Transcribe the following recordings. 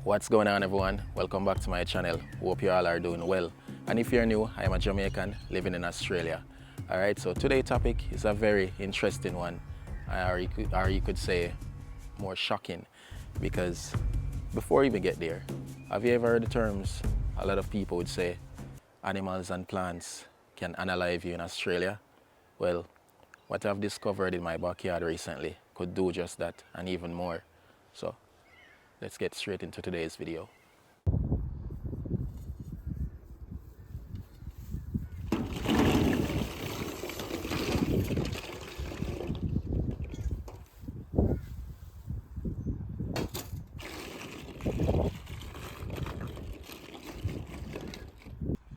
What's going on, everyone? Welcome back to my channel. Hope you all are doing well. And if you're new, I am a Jamaican living in Australia. Alright, so today's topic is a very interesting one, or you could say more shocking, because before we even get there, have you ever heard the terms a lot of people would say animals and plants can unalive you in Australia? Well, what I've discovered in my backyard recently could do just that and even more. So let's get straight into today's video.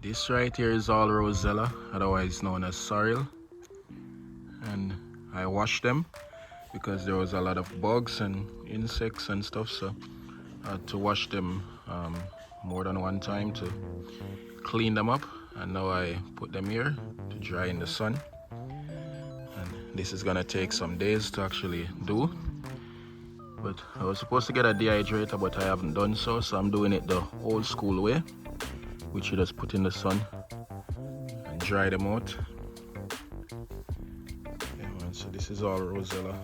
This right here is all rosella, otherwise known as sorrel, and I washed them because there was a lot of bugs and insects and stuff, so I had to wash them more than one time to clean them up, and now I put them here to dry in the sun. And this is gonna take some days to actually do, but I was supposed to get a dehydrator, but I haven't done so, so I'm doing it the old school way, which you just put in the sun and dry them out. Yeah, man, so this is all rosella.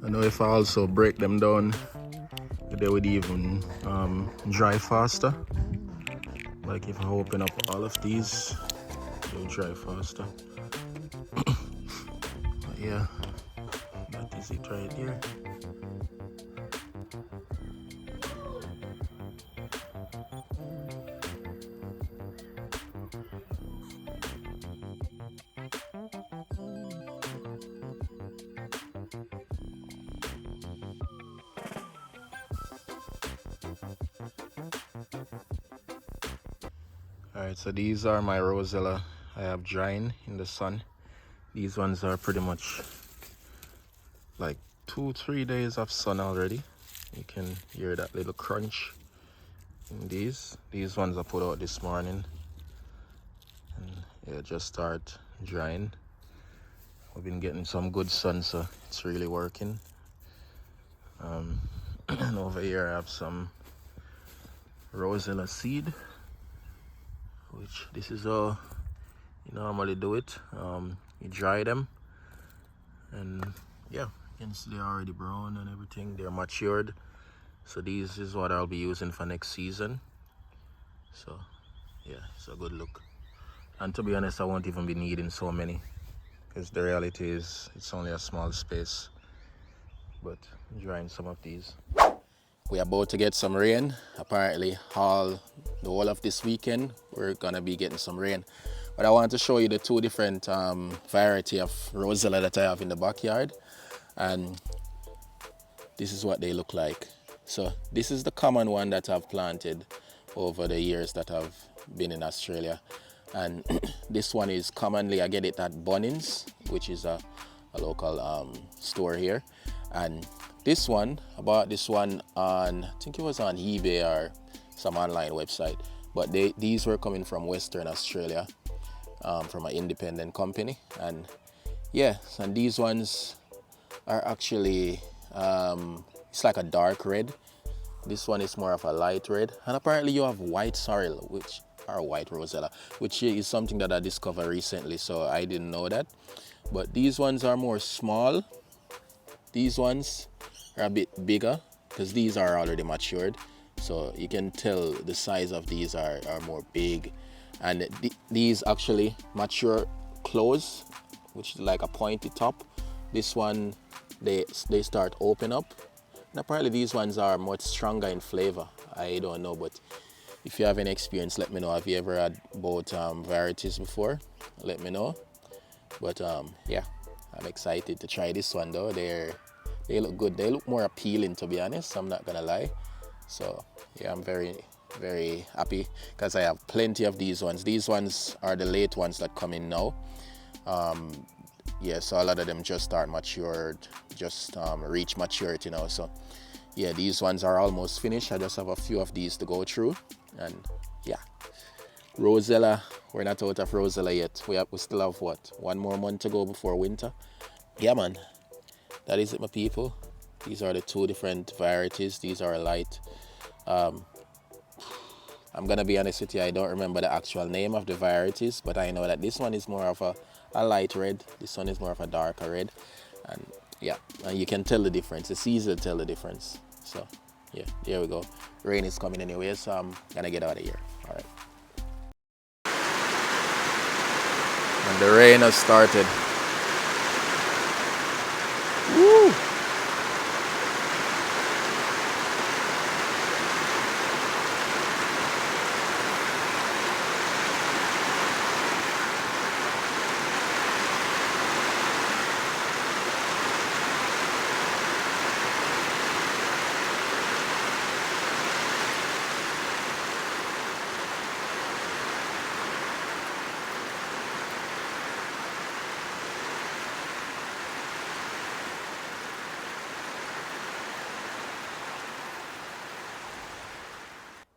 I know if I also break them down, they would even dry faster. Like if I open up all of these, they will dry faster. But yeah, that is it right here. Alright, so these are my rosella I have drying in the sun. These ones are pretty much like 2-3 days of sun already. You can hear that little crunch in these. These ones I put out this morning, and yeah, just start drying. We've been getting some good sun, so it's really working. And over here I have some rosella seed, which this is how you normally do it. You dry them, and yeah, you can see they're already brown and everything. They're matured, so this is what I'll be using for next season. So yeah, it's a good look. And to be honest, I won't even be needing so many, because the reality is it's only a small space. But drying some of these. We're about to get some rain. Apparently the whole of this weekend we're gonna be getting some rain. But I want to show you the two different variety of rosella that I have in the backyard, and this is what they look like. So this is the common one that I've planted over the years that I've been in Australia, and this one is commonly, I get it at Bunnings, which is a local store here. And this one, I bought this one on, I think it was on eBay or some online website, but these were coming from Western Australia, from an independent company. And yeah, and these ones are actually, it's like a dark red. This one is more of a light red. And apparently you have white sorrel, white rosella, which is something that I discovered recently, so I didn't know that. But these ones are more small. These ones are a bit bigger because these are already matured, so you can tell the size of these are more big. And these actually mature close, which is like a pointy top. This one, they start open up, and apparently these ones are much stronger in flavor. I don't know, but if you have any experience, let me know. Have you ever had both varieties before? Let me know. But yeah, I'm excited to try this one though. They look good. They look more appealing, to be honest, I'm not gonna lie. So yeah, I'm very, very happy because I have plenty of these ones. These ones are the late ones that come in now. Yeah, so a lot of them just start matured, just reach maturity now. So yeah, these ones are almost finished. I just have a few of these to go through, and yeah. Rosella, we're not out of rosella yet. We still have what, 1 more month to go before winter. Yeah man, that is it, my people. These are the two different varieties. These are light. I'm gonna be honest with you, I don't remember the actual name of the varieties, but I know that this one is more of a light red. This one is more of a darker red. And yeah, and you can tell the difference. It's easy to tell the difference. So yeah, there we go. Rain is coming anyway, so I'm gonna get out of here. All right. And the rain has started. Woo!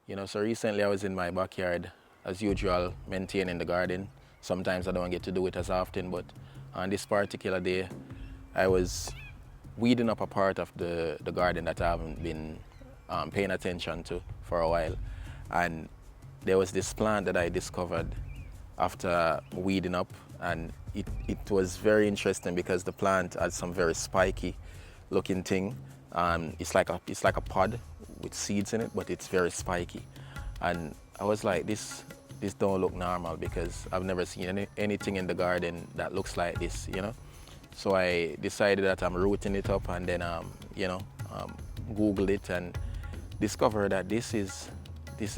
You know, so recently I was in my backyard, as usual, maintaining the garden. Sometimes I don't get to do it as often, but on this particular day, I was weeding up a part of the garden that I haven't been paying attention to for a while. And there was this plant that I discovered after weeding up, and it was very interesting because the plant had some very spiky looking thing. It's like a pod with seeds in it, but it's very spiky. And I was like, this don't look normal because I've never seen anything in the garden that looks like this, you know. So I decided that I'm rooting it up, and then Googled it and discovered that this is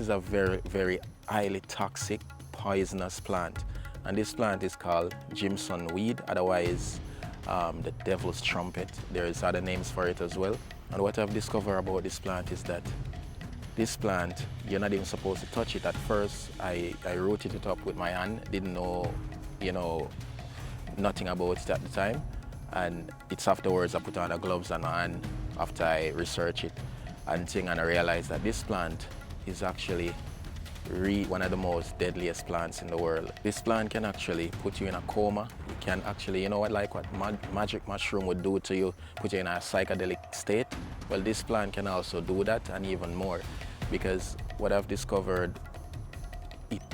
a very highly toxic, poisonous plant. And this plant is called Jimsonweed, otherwise the devil's trumpet. There's other names for it as well. And what I've discovered about this plant is that this plant, you're not even supposed to touch it. At first, I rooted it up with my hand, didn't know, nothing about it at the time. And it's afterwards I put on the gloves on my hand after I research it and I realized that this plant is actually one of the most deadliest plants in the world. This plant can actually put you in a coma. It can actually, you know what, like what magic mushroom would do to you, put you in a psychedelic state. Well, this plant can also do that and even more, because what I've discovered,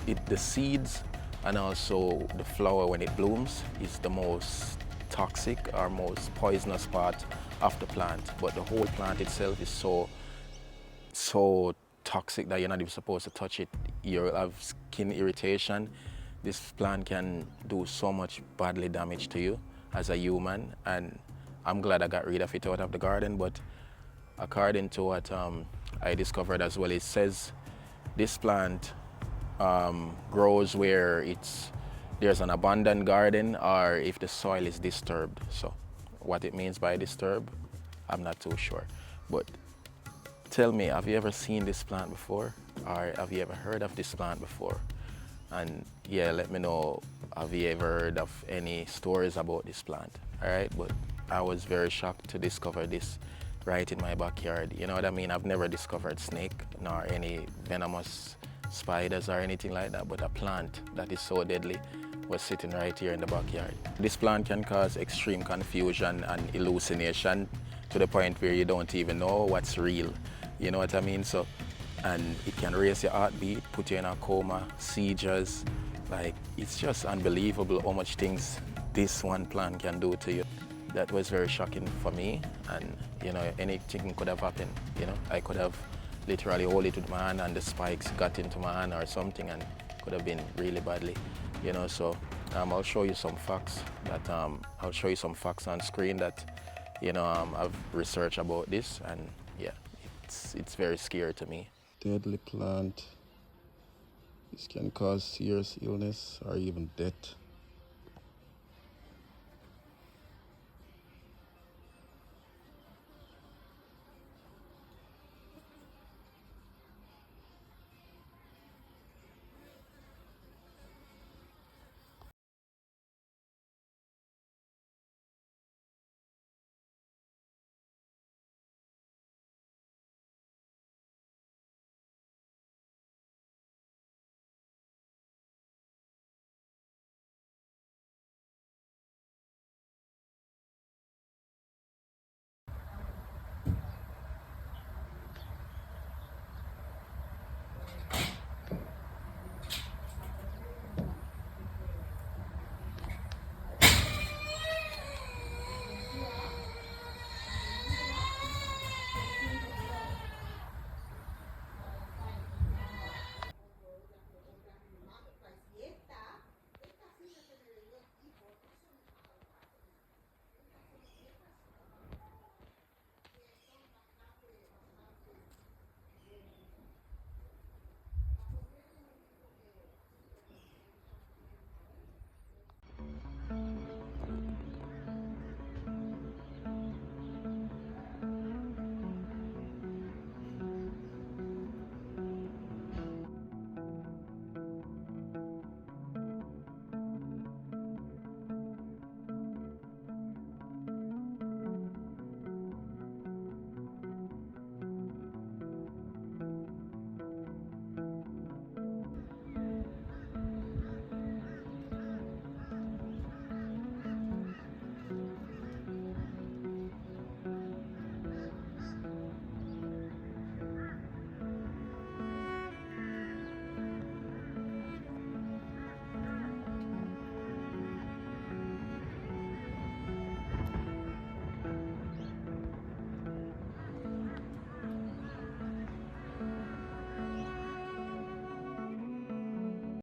the seeds and also the flower when it blooms is the most toxic or most poisonous part of the plant. But the whole plant itself is so toxic that you're not even supposed to touch it. You'll have skin irritation. This plant can do so much bodily damage to you as a human, and I'm glad I got rid of it out of the garden. But according to what I discovered as well, it says this plant grows where there's an abandoned garden or if the soil is disturbed. So what it means by disturb, I'm not too sure. But tell me, have you ever seen this plant before? Or have you ever heard of this plant before? And yeah, let me know, have you ever heard of any stories about this plant? All right, but I was very shocked to discover this right in my backyard. You know what I mean? I've never discovered snake nor any venomous spiders or anything like that, but a plant that is so deadly was sitting right here in the backyard. This plant can cause extreme confusion and hallucination to the point where you don't even know what's real. You know what I mean? So, and it can raise your heartbeat, put you in a coma, seizures. Like, it's just unbelievable how much things this one plant can do to you. That was very shocking for me, and anything could have happened. I could have literally hold it with my hand and the spikes got into my hand or something, and could have been really badly. So I'll show you some facts on screen that I've researched about this, and yeah, it's very scary to me. Deadly plant. This can cause serious illness or even death.